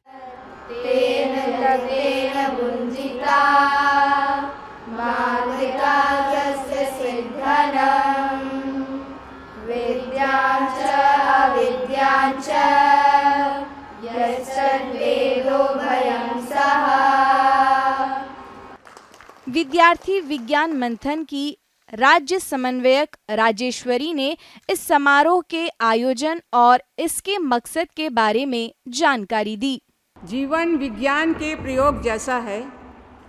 तेन ततेन भुञ्जिता मार्गिका तस्य सिद्धनम् विद्यां च अविद्यां च यत्सद्वेदो भयं सः। विद्यार्थी विज्ञान मंथन की राज्य समन्वयक राजेश्वरी ने इस समारोह के आयोजन और इसके मकसद के बारे में जानकारी दी। जीवन विज्ञान के प्रयोग जैसा है,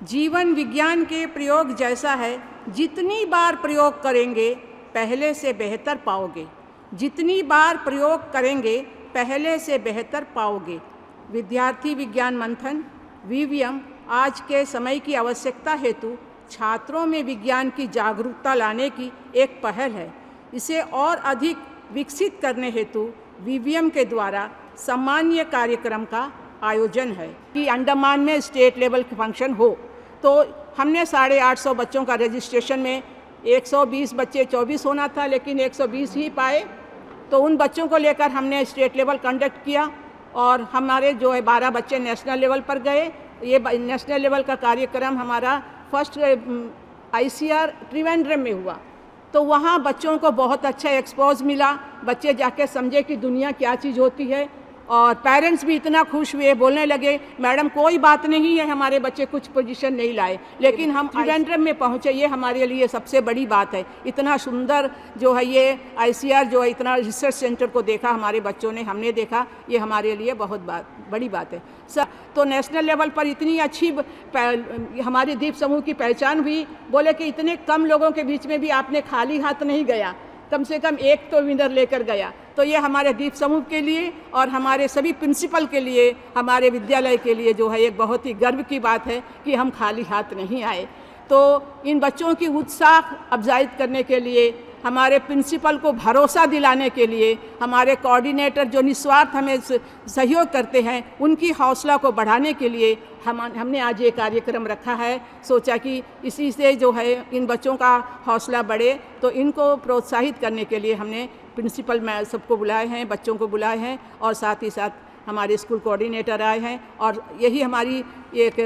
जीवन विज्ञान के प्रयोग जैसा है। जितनी बार प्रयोग करेंगे पहले से बेहतर पाओगे, जितनी बार प्रयोग करेंगे पहले से बेहतर पाओगे। विद्यार्थी विज्ञान मंथन वीवीएम आज के समय की आवश्यकता हेतु छात्रों में विज्ञान की जागरूकता लाने की एक पहल है। इसे और अधिक विकसित करने हेतु वीवीएम के द्वारा सामान्य कार्यक्रम का आयोजन है कि अंडमान में स्टेट लेवल के फंक्शन हो। तो हमने 850 बच्चों का रजिस्ट्रेशन में 120 बच्चे 24 होना था, लेकिन 120 ही पाए। तो उन बच्चों को लेकर हमने स्टेट लेवल कंडक्ट किया और हमारे जो है 12 बच्चे नेशनल लेवल पर गए। ये नेशनल लेवल का कार्यक्रम हमारा फर्स्ट आईसीआर त्रिवेंद्रम में हुआ। तो वहाँ बच्चों को बहुत अच्छा एक्सपोज मिला, बच्चे जाके समझे कि दुनिया क्या चीज़ होती है। और पेरेंट्स भी इतना खुश हुए, बोलने लगे मैडम कोई बात नहीं है हमारे बच्चे कुछ पोजीशन नहीं लाए, लेकिन हम त्रिवेंद्रम में पहुँचे, ये हमारे लिए सबसे बड़ी बात है। इतना सुंदर जो है ये आईसीआर जो है, इतना रिसर्च सेंटर को देखा हमारे बच्चों ने, हमने देखा, ये हमारे लिए बहुत बड़ी बात है सर। तो नेशनल लेवल पर इतनी अच्छी हमारी दीप समूह की पहचान हुई। बोले कि इतने कम लोगों के बीच में भी आपने खाली हाथ नहीं गया, कम से कम एक तो विनर लेकर गया। तो ये हमारे दीप समूह के लिए और हमारे सभी प्रिंसिपल के लिए, हमारे विद्यालय के लिए जो है एक बहुत ही गर्व की बात है कि हम खाली हाथ नहीं आए। तो इन बच्चों की उत्साह अफजाई करने के लिए, हमारे प्रिंसिपल को भरोसा दिलाने के लिए, हमारे कोऑर्डिनेटर जो निस्वार्थ हमें सहयोग करते हैं, उनकी हौसला को बढ़ाने के लिए हमने आज ये कार्यक्रम रखा है। सोचा कि इसी से जो है इन बच्चों का हौसला बढ़े, तो इनको प्रोत्साहित करने के लिए हमने प्रिंसिपल में सबको बुलाए हैं, बच्चों को बुलाए हैं, और साथ ही साथ हमारे स्कूल कोऑर्डिनेटर आए हैं। और यही हमारी एक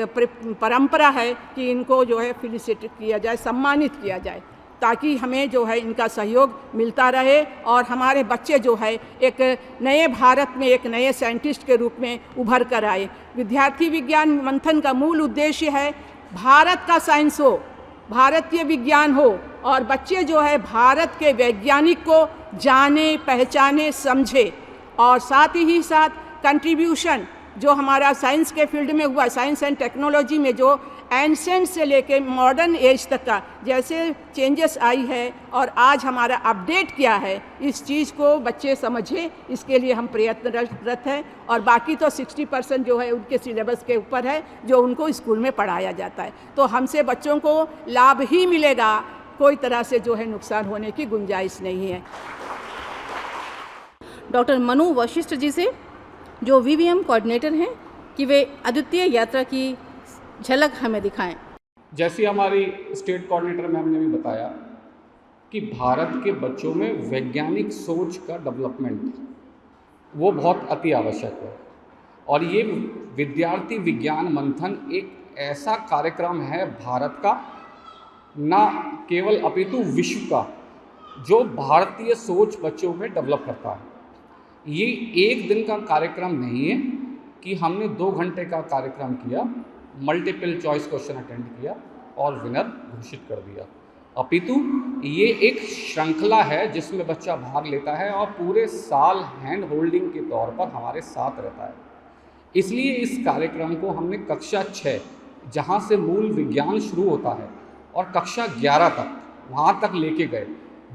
परंपरा है कि इनको जो है फेलिसिट किया जाए, सम्मानित किया जाए, ताकि हमें जो है इनका सहयोग मिलता रहे और हमारे बच्चे जो है एक नए भारत में एक नए साइंटिस्ट के रूप में उभर कर आए। विद्यार्थी विज्ञान मंथन का मूल उद्देश्य है भारत का साइंस हो, भारतीय विज्ञान हो, और बच्चे जो है भारत के वैज्ञानिक को जाने, पहचाने, समझे, और साथ ही साथ कंट्रीब्यूशन जो हमारा साइंस के फील्ड में हुआ, साइंस एंड टेक्नोलॉजी में जो एंशिएंट से लेके मॉडर्न एज तक का जैसे चेंजेस आई है और आज हमारा अपडेट किया है, इस चीज़ को बच्चे समझे, इसके लिए हम प्रयत्नरत हैं। और बाकी तो 60% जो है उनके सिलेबस के ऊपर है जो उनको स्कूल में पढ़ाया जाता है। तो हमसे बच्चों को लाभ ही मिलेगा, कोई तरह से जो है नुकसान होने की गुंजाइश नहीं है। डॉक्टर मनु वशिष्ठ जी से, जो वीवीएम कोऑर्डिनेटर हैं, कि वे अद्वितीय यात्रा की झलक हमें दिखाएं। जैसी हमारी स्टेट कोऑर्डिनेटर मैम ने भी बताया कि भारत के बच्चों में वैज्ञानिक सोच का डेवलपमेंट वो बहुत अति आवश्यक है, और ये विद्यार्थी विज्ञान मंथन एक ऐसा कार्यक्रम है भारत का, ना केवल अपितु विश्व का, जो भारतीय सोच बच्चों में डेवलप करता है। ये एक दिन का कार्यक्रम नहीं है कि हमने 2 घंटे का कार्यक्रम किया, मल्टीपल चॉइस क्वेश्चन अटेंड किया और विनर घोषित कर दिया, अपितु ये एक श्रृंखला है जिसमें बच्चा भाग लेता है और पूरे साल हैंड होल्डिंग के तौर पर हमारे साथ रहता है। इसलिए इस कार्यक्रम को हमने कक्षा 6 जहाँ से मूल विज्ञान शुरू होता है और कक्षा 11 तक वहाँ तक लेके गए,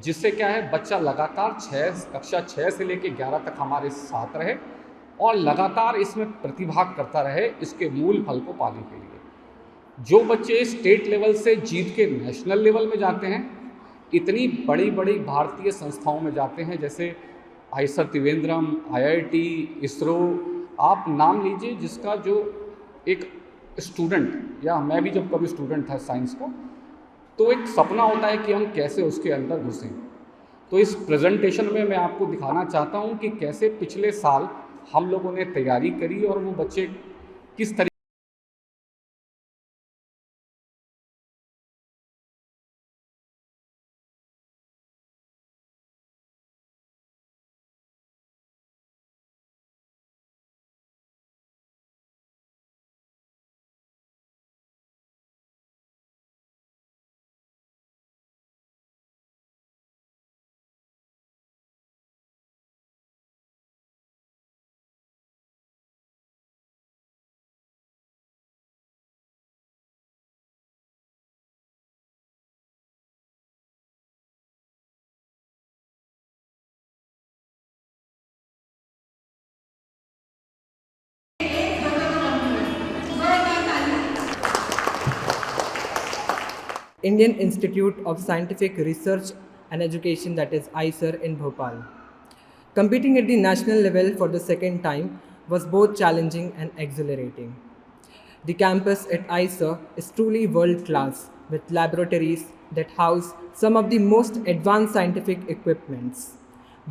जिससे क्या है बच्चा लगातार कक्षा 6 से लेके 11 तक हमारे साथ रहे और लगातार इसमें प्रतिभाग करता रहे, इसके मूल फल को पाने के लिए। जो बच्चे स्टेट लेवल से जीत के नेशनल लेवल में जाते हैं, इतनी बड़ी बड़ी भारतीय संस्थाओं में जाते हैं, जैसे आईआईएसआर त्रिवेंद्रम, आईआईटी, इसरो, आप नाम लीजिए, जिसका जो एक स्टूडेंट, या मैं भी जब कभी स्टूडेंट था साइंस को, तो एक सपना होता है कि हम कैसे उसके अंदर घुसें। तो इस प्रेजेंटेशन में मैं आपको दिखाना चाहता हूँ कि कैसे पिछले साल हम लोगों ने तैयारी करी और वो बच्चे किस तरीके Indian Institute of Scientific Research and Education, that is ISER, in Bhopal. Competing at the national level for the second time was both challenging and exhilarating. The campus at ISER is truly world class, with laboratories that house some of the most advanced scientific equipments.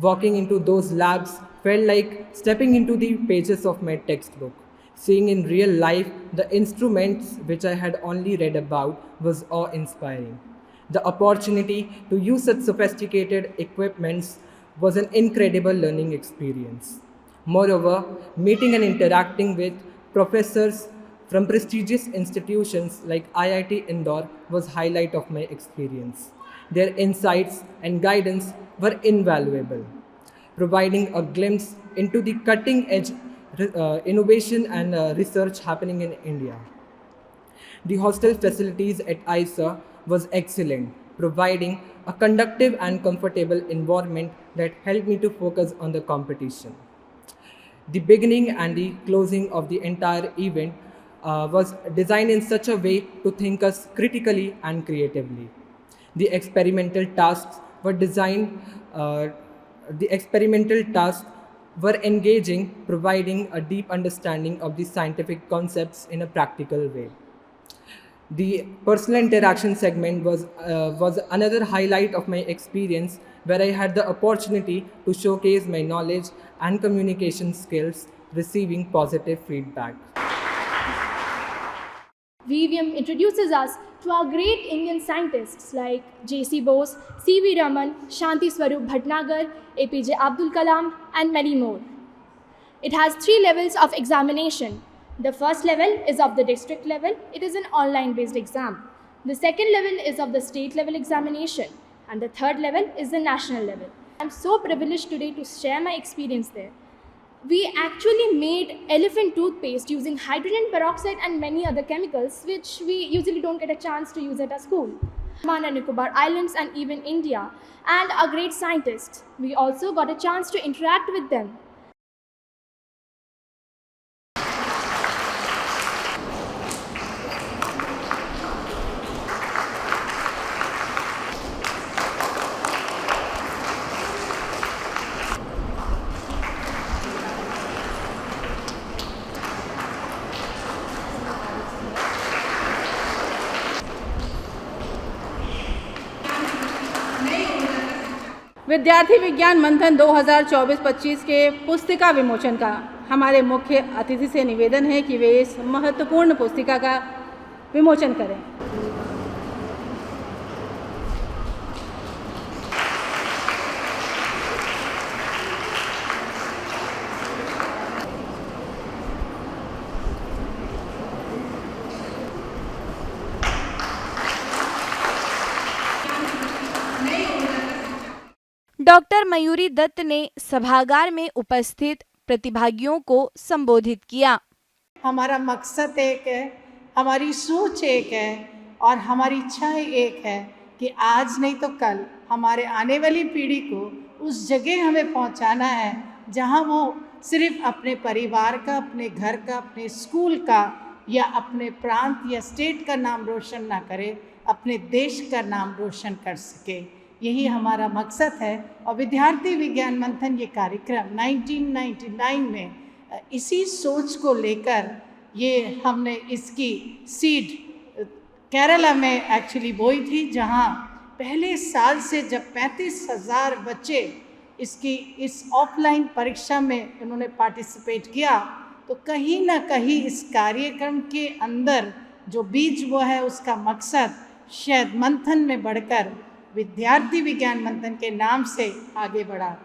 Walking into those labs felt like stepping into the pages of my textbook. Seeing in real life the instruments which I had only read about was awe-inspiring. The opportunity to use such sophisticated equipments was an incredible learning experience. Moreover, meeting and interacting with professors from prestigious institutions like IIT Indore was highlight of my experience. Their insights and guidance were invaluable, providing a glimpse into the cutting-edge innovation and research happening in India. The hostel facilities at ISER was excellent, providing a conducive and comfortable environment that helped me to focus on the competition. The beginning and the closing of the entire event was designed in such a way to think us critically and creatively. The experimental tasks were designed, the experimental tasks were engaging, providing a deep understanding of the scientific concepts in a practical way. The personal interaction segment was another highlight of my experience, where I had the opportunity to showcase my knowledge and communication skills, receiving positive feedback. VVM introduces us to our great Indian scientists like J.C. Bose, C.V. Raman, Shanti Swarup Bhatnagar, APJ Abdul Kalam, and many more. It has 3 levels of examination. The first level is of the district level. It is an online-based exam. The second level is of the state level examination. And the third level is the national level. I'm so privileged today to share my experience there. We actually made elephant toothpaste using hydrogen peroxide and many other chemicals which we usually don't get a chance to use at our school. Andaman and Nicobar Islands and even India, and our great scientists. We also got a chance to interact with them. विद्यार्थी विज्ञान मंथन 2024-25 के पुस्तिका विमोचन का हमारे मुख्य अतिथि से निवेदन है कि वे इस महत्वपूर्ण पुस्तिका का विमोचन करें। डॉक्टर मयूरी दत्त ने सभागार में उपस्थित प्रतिभागियों को संबोधित किया। हमारा मकसद एक है, हमारी सोच एक है और हमारी इच्छा एक है कि आज नहीं तो कल हमारे आने वाली पीढ़ी को उस जगह हमें पहुंचाना है जहां वो सिर्फ अपने परिवार का, अपने घर का, अपने स्कूल का या अपने प्रांत या स्टेट का नाम रोशन ना करे, अपने देश का नाम रोशन कर सके। यही हमारा मकसद है। और विद्यार्थी विज्ञान मंथन ये कार्यक्रम 1999 में इसी सोच को लेकर ये हमने इसकी सीड केरला में एक्चुअली बोई थी, जहाँ पहले साल से जब 35,000 बच्चे इस ऑफलाइन परीक्षा में उन्होंने पार्टिसिपेट किया तो कहीं ना कहीं इस कार्यक्रम के अंदर जो बीज वो है उसका मकसद शायद मंथन में बढ़कर विद्यार्थी विज्ञान मंथन के नाम से आगे बढ़ा।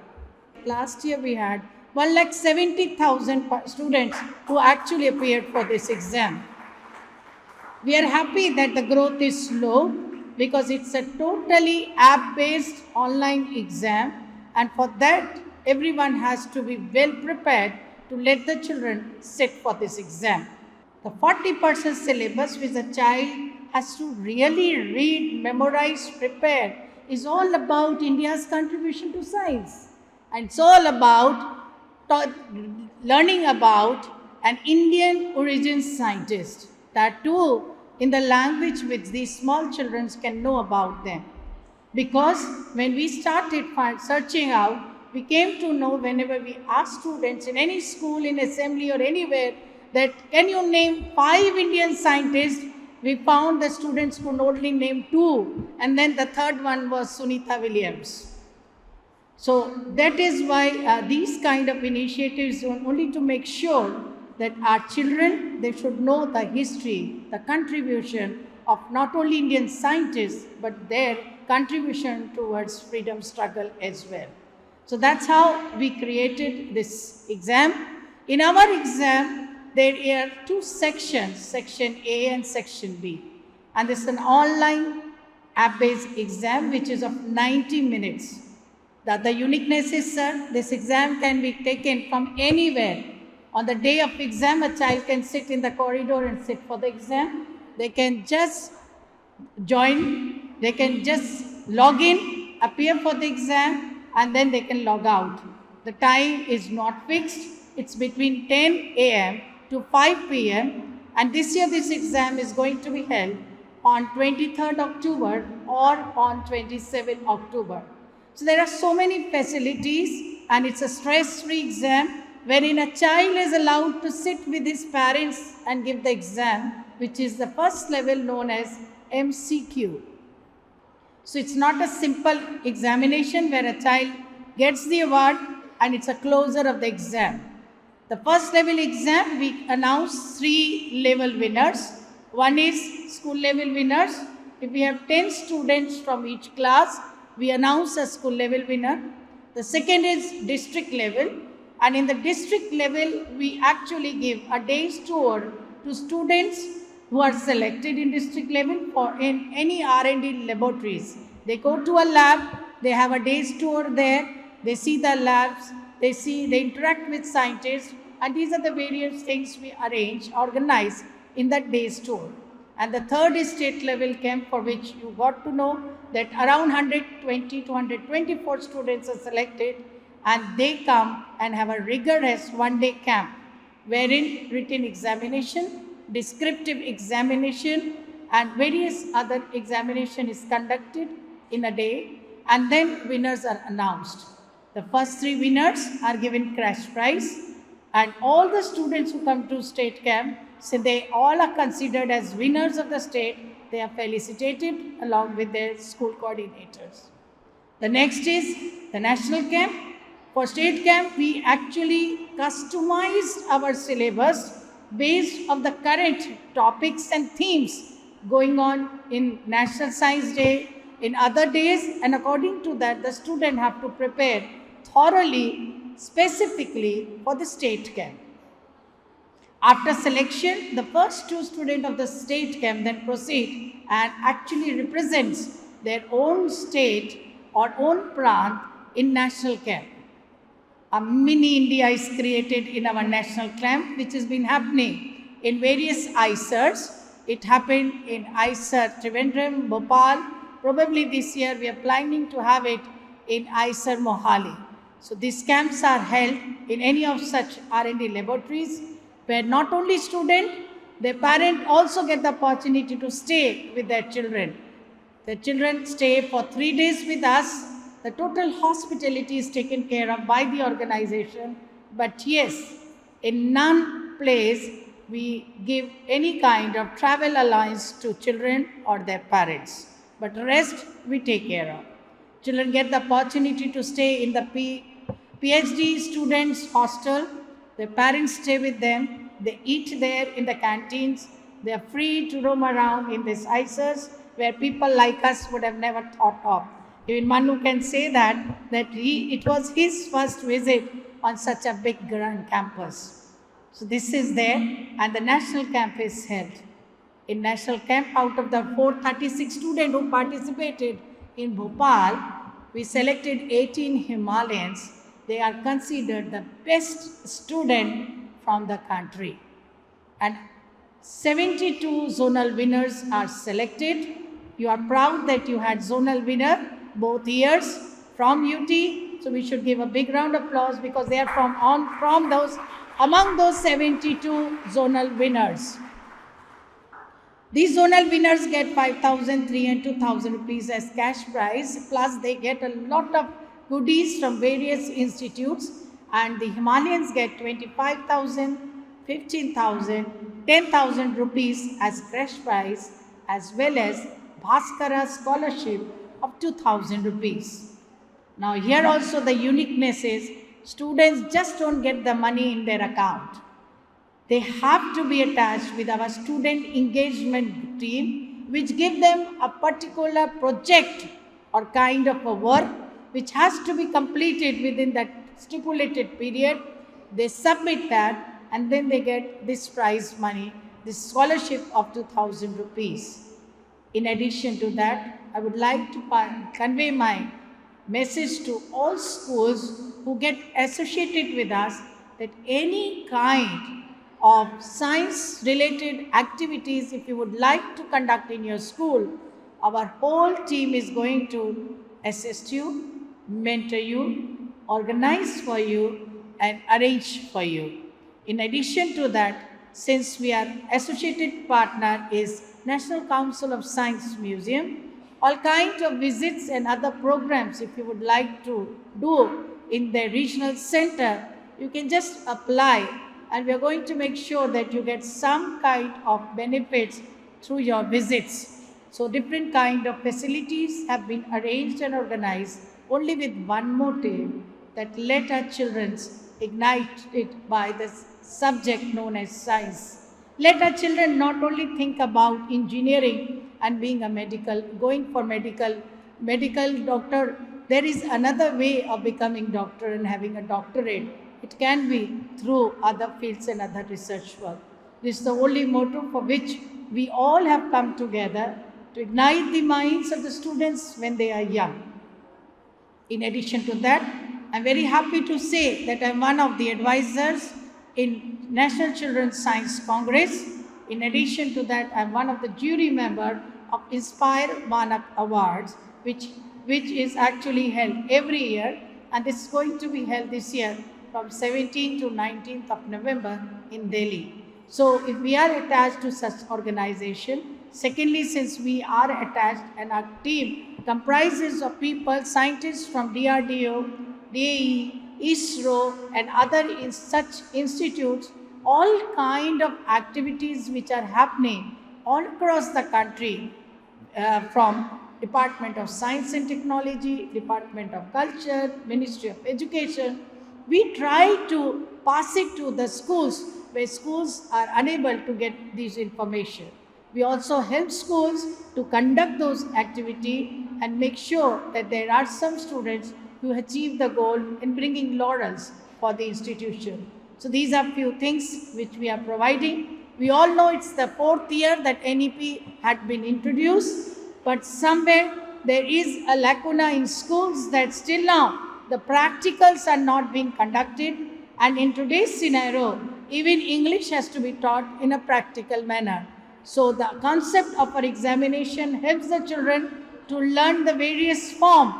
Last year we had 1,70,000 students who actually appeared for this exam. We are happy that the growth is slow because it's a totally app-based online exam, and for that everyone has to be well prepared to let the children sit for this exam. The 40% syllabus which a child has to really read, memorize, prepare is all about India's contribution to science. And it's all about learning about an Indian origin scientist, that too in the language which these small children can know about them. Because when we started searching out, we came to know whenever we ask students in any school, in assembly or anywhere, that can you name 5 Indian scientists, we found the students could only name 2, and then the third one was Sunita Williams. So that is why these kind of initiatives are only to make sure that our children, they should know the history, the contribution of not only Indian scientists, but their contribution towards freedom struggle as well. So that's how we created this exam. In our exam, there are 2 sections, section A and section B. And this is an online app-based exam which is of 90 minutes. The uniqueness is, sir, this exam can be taken from anywhere. On the day of exam, a child can sit in the corridor and sit for the exam. They can just join, they can just log in, appear for the exam, and then they can log out. The time is not fixed. It's between 10 a.m. to 5 p.m. And this year, this exam is going to be held on 23rd October or on 27th October. So there are so many facilities, and it's a stress-free exam wherein a child is allowed to sit with his parents and give the exam, which is the first level known as MCQ. So it's not a simple examination where a child gets the award and it's a closure of the exam. The first level exam, we announce 3 level winners. One is school level winners. If we have 10 students from each class, we announce a school level winner. The second is district level. And in the district level, we actually give a day's tour to students who are selected in district level for in any R&D laboratories. They go to a lab, they have a day's tour there, they see the labs, they interact with scientists, and these are the various things we organize in that day's tour. And the third is state level camp, for which you got to know that around 120 to 124 students are selected, and they come and have a rigorous one-day camp wherein written examination, descriptive examination, and various other examination is conducted in a day, and then winners are announced. The first 3 winners are given cash prize, and all the students who come to state camp, so they all are considered as winners of the state. They are felicitated along with their school coordinators. The next is the national camp. For state camp, we actually customized our syllabus based on the current topics and themes going on in National Science Day, in other days, and according to that, the student have to prepare thoroughly, specifically for the state camp. After selection, the first 2 students of the state camp then proceed and actually represents their own state or own plant in national camp. A mini India is created in our national camp, which has been happening in various ISERs. It happened in ISER Trivandrum, Bhopal. Probably this year we are planning to have it in ISER Mohali. So these camps are held in any of such R&D laboratories, where not only student, their parent also get the opportunity to stay with their children. The children stay for 3 days with us. The total hospitality is taken care of by the organization. But yes, in none place we give any kind of travel allowance to children or their parents. But the rest we take care of. Children get the opportunity to stay in the PhD students hostel, Their parents stay with them. They eat there in the canteens. They are free to roam around in these ICERs where people like us would have never thought of. Even Manu can say that it was his first visit on such a big grand campus. So this is there, and the national camp is held. In national camp, out of the 436 students who participated in Bhopal, we selected 18 Himalayans. They are considered the best student from the country. And 72 zonal winners are selected. You are proud that you had zonal winner both years from UT. So we should give a big round of applause because they are among those 72 zonal winners. These zonal winners get 5,000, and 2,000 rupees as cash prize, plus they get a lot of goodies from various institutes, and the Himalayans get 25,000, 15,000, 10,000 rupees as cash prize, as well as Bhaskara scholarship of 2,000 rupees. Now here also the uniqueness is students just don't get the money in their account. They have to be attached with our student engagement team, which give them a particular project or kind of a work which has to be completed within that stipulated period. They submit that and then they get this prize money, this scholarship of 2,000 rupees. In addition to that, I would like to convey my message to all schools who get associated with us that any kind of science-related activities, if you would like to conduct in your school, our whole team is going to assist you, mentor you, organize for you, and arrange for you. In addition to that, since we are associated partner is National Council of Science Museum, all kinds of visits and other programs, if you would like to do in the regional center, you can just apply, and we are going to make sure that you get some kind of benefits through your visits. So different kind of facilities have been arranged and organized only with one motive, that let our children ignite it by the subject known as science. Let our children not only think about engineering and being going for medical doctor. There is another way of becoming doctor and having a doctorate. It can be through other fields and other research work. This is the only motive for which we all have come together to ignite the minds of the students when they are young. In addition to that, I am very happy to say that I am one of the advisors in National Children's Science Congress. In addition to that, I am one of the jury members of Inspire Manak Awards, which is actually held every year, and this is going to be held this year from 17th to 19th of November in Delhi. So if we are attached to such organization, secondly, since we are attached and our team comprises of people, scientists from DRDO, DAE, ISRO and other such institutes, all kind of activities which are happening all across the country from Department of Science and Technology, Department of Culture, Ministry of Education. We try to pass it to the schools where schools are unable to get this information. We also help schools to conduct those activities and make sure that there are some students who achieve the goal in bringing laurels for the institution. So these are few things which we are providing. We all know it's the 4th year that NEP had been introduced, but somewhere there is a lacuna in schools that still now the practicals are not being conducted, and in today's scenario, even English has to be taught in a practical manner. So the concept of our examination helps the children to learn the various forms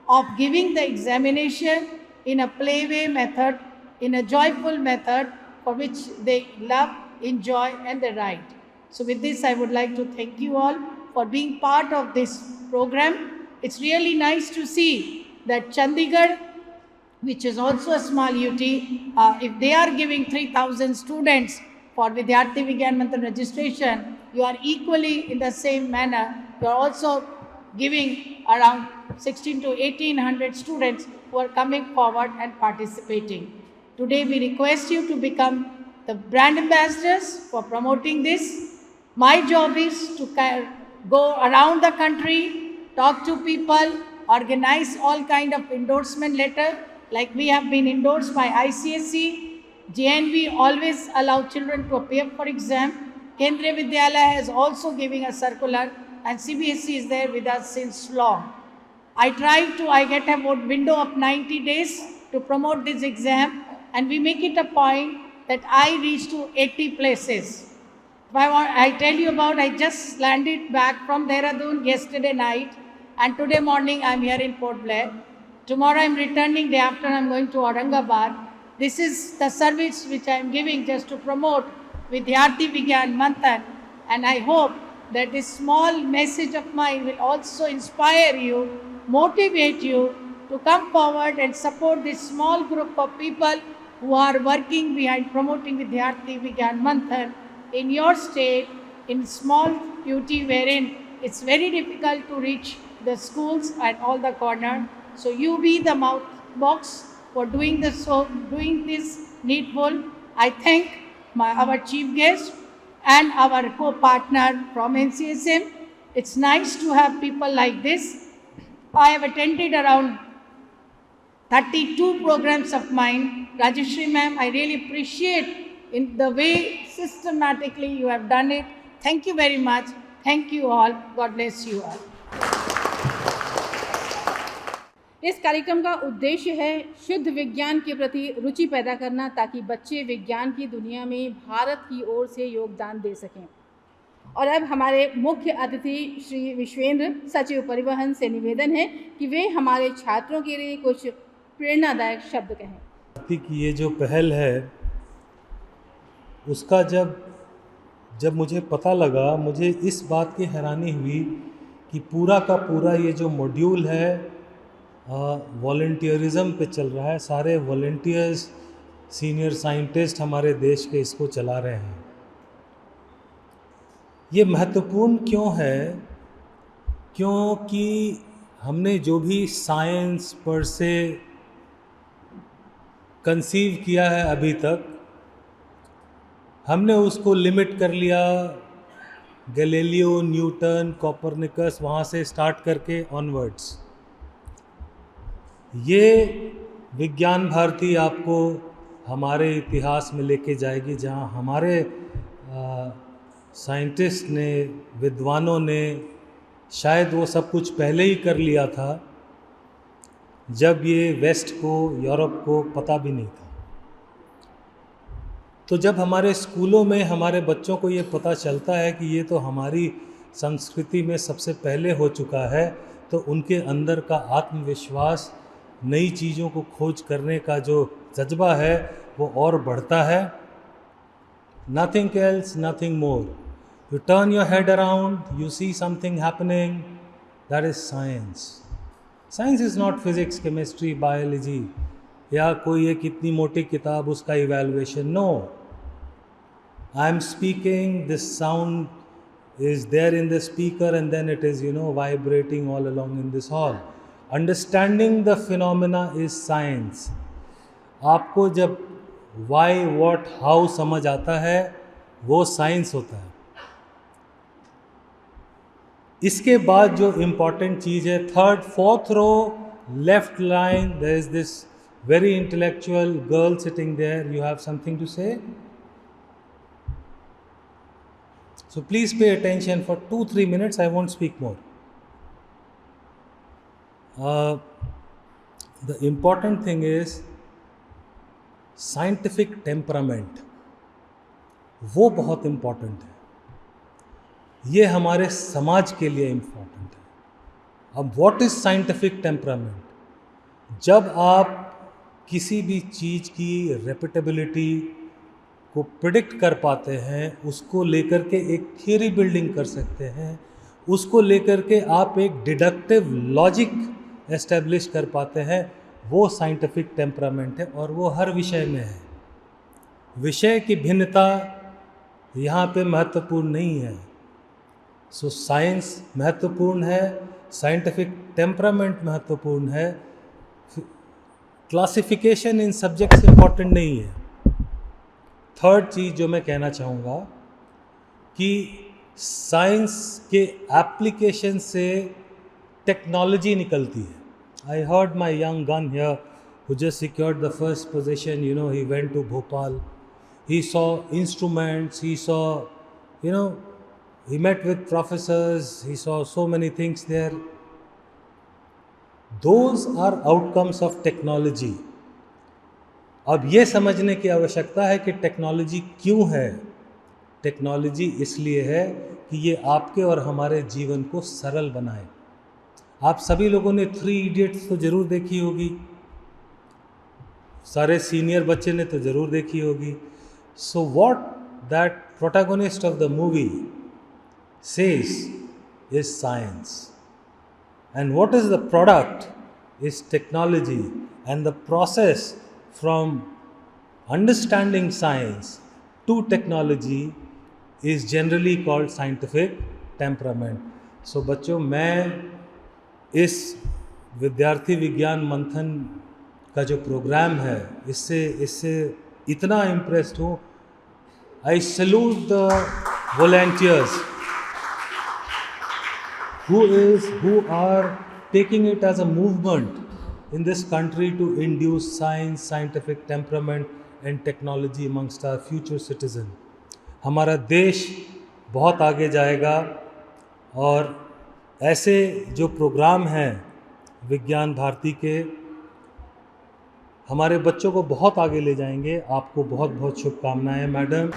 of giving the examination in a playway method, in a joyful method for which they love, enjoy and they write. So with this, I would like to thank you all for being part of this program. It's really nice to see that Chandigarh, which is also a small UT, if they are giving 3,000 students for Vidyarthi Vigyan Manthan registration, you are equally in the same manner. You are also giving around 16 to 1800 students who are coming forward and participating. Today we request you to become the brand ambassadors for promoting this. My job is to go around the country, talk to people, organize all kind of endorsement letter, like we have been endorsed by ICSE. JNV always allow children to appear for exam. Kendriya Vidyalaya has also giving a circular, and CBSE is there with us since long. I get a window of 90 days to promote this exam, and we make it a point that I reach to 80 places. I tell you about, I just landed back from Dehradun yesterday night, and today morning I'm here in Port Blair. Tomorrow I'm returning, day after I'm going to Aurangabad. This is the service which I'm giving just to promote Vidyarthi Vigyan Manthan, and I hope that this small message of mine will also inspire you, motivate you to come forward and support this small group of people who are working behind promoting Vidyarthi Vigyan Manthan in your state, in small UT wherein it's very difficult to reach the schools at all the corner. So you be the mouth box for doing this needful. I thank our chief guest and our co-partner from NCSM. It's nice to have people like this. I have attended around 32 programs of mine. Rajeshri ma'am, I really appreciate in the way systematically you have done it. Thank you very much. Thank you all. God bless you all. इस कार्यक्रम का उद्देश्य है शुद्ध विज्ञान के प्रति रुचि पैदा करना, ताकि बच्चे विज्ञान की दुनिया में भारत की ओर से योगदान दे सकें। और अब हमारे मुख्य अतिथि श्री विश्वेंद्र, सचिव परिवहन, से निवेदन है कि वे हमारे छात्रों के लिए कुछ प्रेरणादायक शब्द कहें। की ये जो पहल है उसका जब मुझे पता लगा, मुझे इस बात की हैरानी हुई कि पूरा का पूरा ये जो मॉड्यूल है वॉलंटियरिज्म पे चल रहा है। सारे वॉलंटियर्स, सीनियर साइंटिस्ट हमारे देश के इसको चला रहे हैं। ये महत्वपूर्ण क्यों है? क्योंकि हमने जो भी साइंस पर से कंसीव किया है अभी तक, हमने उसको लिमिट कर लिया गैलीलियो, न्यूटन, कोपरनिकस, वहाँ से स्टार्ट करके ऑनवर्ड्स। ये विज्ञान भारती आपको हमारे इतिहास में लेके जाएगी, जहाँ हमारे साइंटिस्ट ने, विद्वानों ने शायद वो सब कुछ पहले ही कर लिया था, जब ये वेस्ट को, यूरोप को पता भी नहीं था। तो जब हमारे स्कूलों में हमारे बच्चों को ये पता चलता है कि ये तो हमारी संस्कृति में सबसे पहले हो चुका है, तो उनके अंदर का आत्मविश्वास, नई चीज़ों को खोज करने का जो जज्बा है वो और बढ़ता है। Nothing else, nothing more. You turn your head around, you see something happening, that is science. Science is not physics, chemistry, biology या कोई एक इतनी मोटी किताब उसका evaluation. No, I am speaking, this sound is there in the speaker and then it is vibrating all along in this hall. Understanding the phenomena is science. आपको जब Y, what, how समझ आता है वो साइंस होता है। इसके बाद जो इम्पॉर्टेंट चीज़ है, third, fourth row, left line, there is this very intellectual girl sitting there. You have something to say? So please pay attention for 2-3 minutes. I won't speak more. The important thing is scientific temperament, वो बहुत important है। ये हमारे समाज के लिए important है। अब व्हाट इज़ साइंटिफिक टेम्परामेंट? जब आप किसी भी चीज़ की रेपिटेबिलिटी को प्रिडिक्ट कर पाते हैं, उसको लेकर के एक थियरी बिल्डिंग कर सकते हैं, उसको लेकर के आप एक डिडक्टिव लॉजिक एस्टेब्लिश कर पाते हैं, वो साइंटिफिक टेम्परामेंट है। और वो हर विषय में है। विषय की भिन्नता यहाँ पे महत्वपूर्ण नहीं है। सो साइंस महत्वपूर्ण है, साइंटिफिक टेम्परामेंट महत्वपूर्ण है, क्लासिफिकेशन इन सब्जेक्ट्स इम्पॉर्टेंट नहीं है। थर्ड चीज़ जो मैं कहना चाहूँगा कि साइंस के एप्लीकेशन से टेक्नोलॉजी निकलती है। I heard my young gun here who just secured the first position, he went to Bhopal. He saw instruments, he saw, he met with professors, he saw so many things there. Those are outcomes of technology. अब ये समझने की आवश्यकता है कि technology क्यों है। Technology इसलिए है कि ये आपके और हमारे जीवन को सरल बनाए। आप सभी लोगों ने 3 Idiots तो ज़रूर देखी होगी, सारे सीनियर बच्चे ने तो ज़रूर देखी होगी। So what that protagonist of the movie says is science, and what is the product is technology, and the process from understanding science to technology is generally called scientific temperament. So बच्चों, मैं इस विद्यार्थी विज्ञान मंथन का जो programme है इससे इतना इम्प्रेस्ड हूँ। आई salute the volunteers who are taking it as a movement in this country to induce science, scientific temperament and technology amongst our future citizen. हमारा देश बहुत आगे जाएगा और ऐसे जो प्रोग्राम हैं विज्ञान भारती के हमारे बच्चों को बहुत आगे ले जाएंगे। आपको बहुत बहुत शुभकामनाएं मैडम।